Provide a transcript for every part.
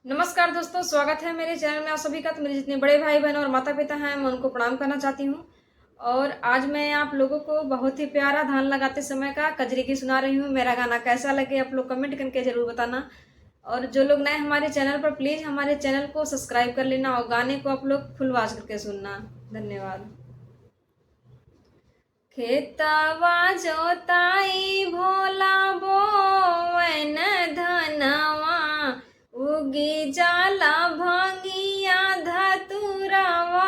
नमस्कार दोस्तों, स्वागत है मेरे चैनल में आप सभी का। तो मेरे जितने बड़े भाई बहन और माता पिता हैं, मैं उनको प्रणाम करना चाहती हूँ। और आज मैं आप लोगों को बहुत ही प्यारा धान लगाते समय का कजरी की सुना रही हूँ। मेरा गाना कैसा लगे आप लोग कमेंट करके ज़रूर बताना। और जो लोग नए हमारे चैनल पर, प्लीज़ हमारे चैनल को सब्सक्राइब कर लेना और गाने को आप लोग फुल आवाज करके सुनना। धन्यवाद। खेतवा जोताई भोला बोवन धनवा, उगी जाला भंगिया धतुरवाना।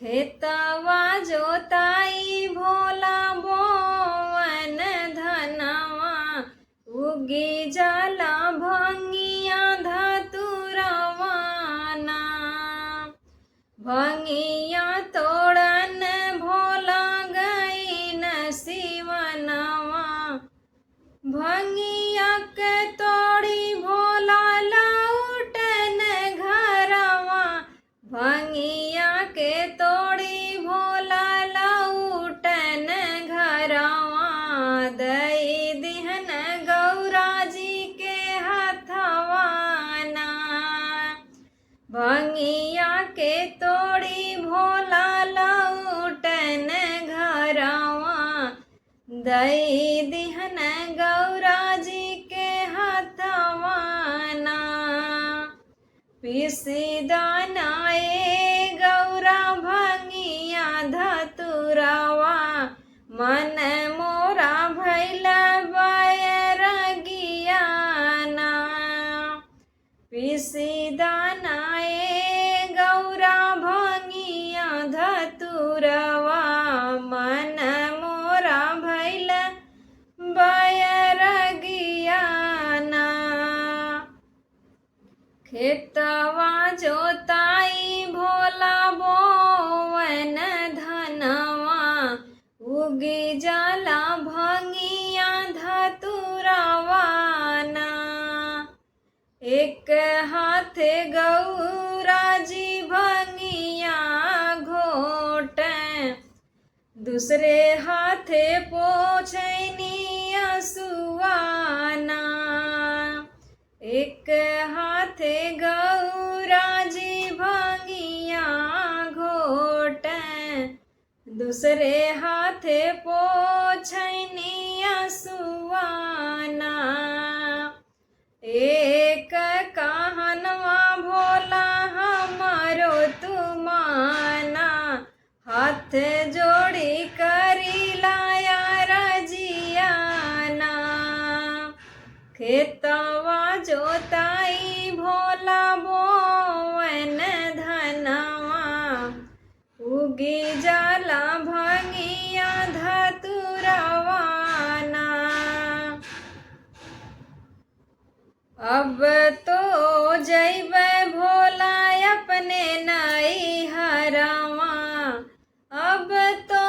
खेतवा जोताई भोला बोवन धनवा, उगी जाला भंगिया धतुरवाना। भंगिया तोड़न भोला गई न शिवनवा, भंगिया के तोड़ी भोला लौटन घरवा। भंगिया के तोड़ी भोला लौटन घरवा, दई दिहन गौरा जी के हथवाना। भंगिया के तोड़ी भोला लौटन घरवा, दई दिहन गौरा जी के हथवाना। पिसी दानाए गौरा भंगिया धतुरवा, मन मोरा भैल बैरगियाना। पिसी दानाए गौरा भंगिया धतुरवा, मन मोरा भैल बैरगियाना। खेतवा जोताई भोला बोवन धनवा, उगी जाला भंगिया धतुरवाना। एक हाथे गौरा जी भंगिया घोटें, दूसरे हाथे पोछनी असुआना। एक हाथे गौरा जी भंगिया घोटें, दूसरे हाथे पोछनी असुआना। एक कहनवा भोला हमारो तुमाना, हाथ जोड़ी करी लाया रजियाना। खेतवा जोताई भोला बोवन धनवा, उगी जाला भंगिया धतुरवाना। अब तो जैबै भोला अपने नैहरवा, अब तो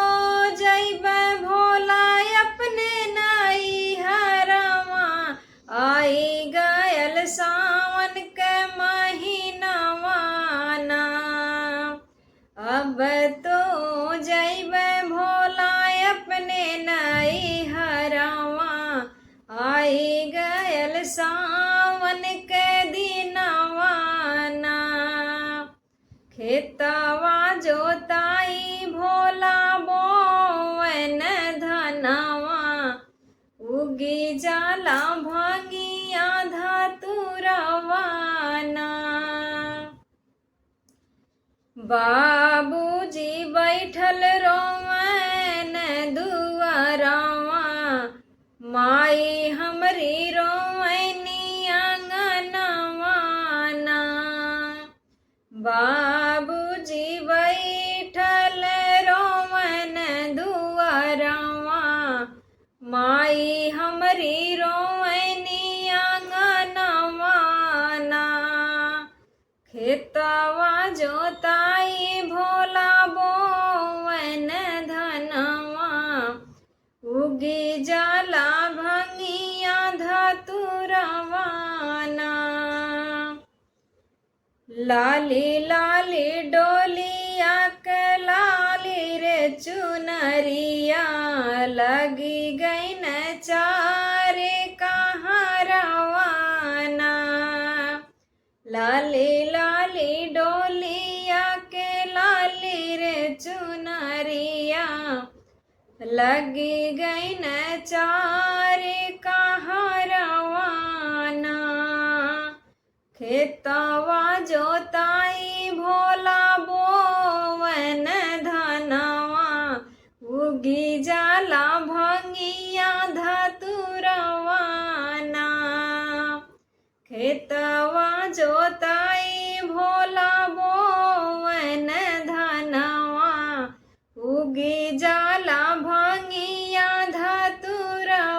जैबै भोला अपने नैहरवा। आई गयल सावन के महीनवाना, अब तो जैबै भोला अपने नैहरवा। आई गयल सावन के दिनवाना। खेतवा जोताई भोला बोवन धनवा, उगी जाला भंगिया धतुरवाना। बाबूजी बैठल रोवन दुआरवा, माई हमरी रोवनी आंगनवाना। बाबूजी बैठल रोवन दुआरवा, माई हमरी रोवनी आंगनवाना। खेतवा जोताई भोला बोवन धनवा, उगी जाला भंगिया धतुरवाना। लाली लाली डोलिया के लाली रे चुनरिया, लगी गई न चारे कहाँ रवाना। लगी गई न चारे कहाँ रवाना। खेतवा जोताई भोला बोवन धनवा, उगी जाला भंगिया धतुरवाना। खेतवा जोताई भोला बोवन धनवा, उगी जाला भंगिया धतुरवाना।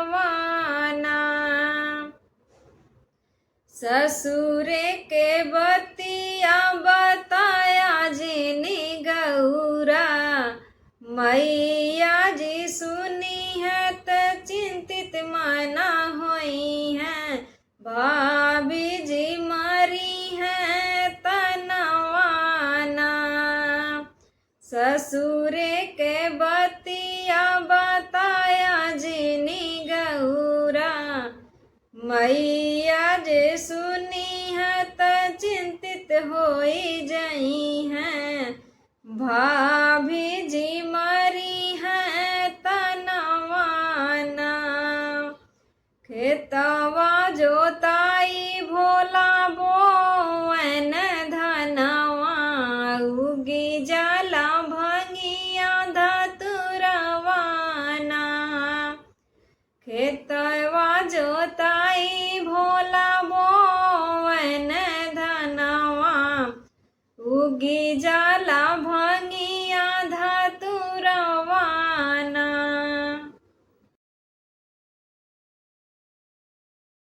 ससुरे के बतिया बताया जिनी गौरा, मैया जी सुनी है त चिंतित मना होई है। भाभी जी मरी है तनवाना। ससुरे के बतिया बताया जिनी गौरा, मैया जे सुनी है त चिंतित होई जई है। भाभी जी मरी है तनवाना। खेतवा जोता